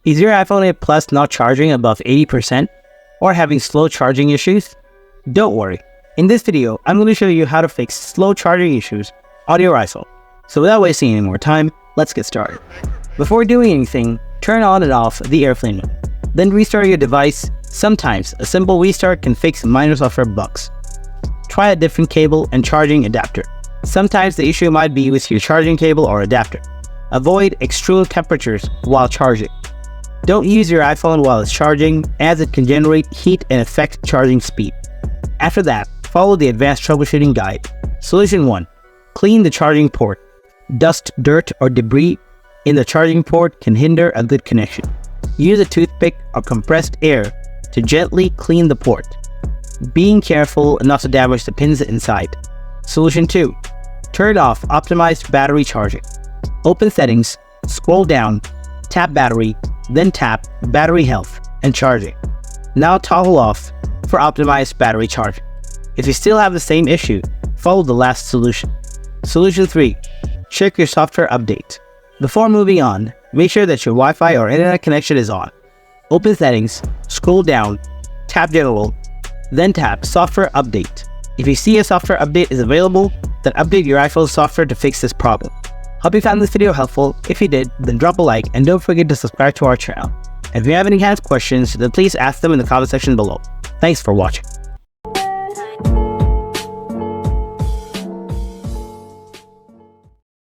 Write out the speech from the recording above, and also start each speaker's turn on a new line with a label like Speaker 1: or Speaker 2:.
Speaker 1: Is your iPhone 8 Plus not charging above 80% or having slow charging issues? Don't worry. In this video, I'm going to show you how to fix slow charging issues on your iPhone. So without wasting any more time, let's get started. Before doing anything, turn on and off the airplane mode. Then restart your device. Sometimes a simple restart can fix minor software bugs. Try a different cable and charging adapter. Sometimes the issue might be with your charging cable or adapter. Avoid extreme temperatures while charging. Don't use your iPhone while it's charging, as it can generate heat and affect charging speed. After that, follow the advanced troubleshooting guide. Solution 1. Clean the charging port. Dust, dirt, or debris in the charging port can hinder a good connection. Use a toothpick or compressed air to gently clean the port, being careful not to damage the pins inside. Solution 2. Turn off optimized battery charging. Open Settings, scroll down, tap Battery, then tap Battery Health and Charging. Now toggle off for optimized battery charging. If you still have the same issue, follow the last solution. Solution 3. Check your software update. Before moving on, make sure that your Wi-Fi or internet connection is on. Open Settings, scroll down, tap General, then tap Software Update. If you see a software update is available, then update your iPhone software to fix this problem. Hope you found this video helpful. If you did, then drop a like and don't forget to subscribe to our channel. If you have any hands questions, then please ask them in the comment section below. Thanks for watching.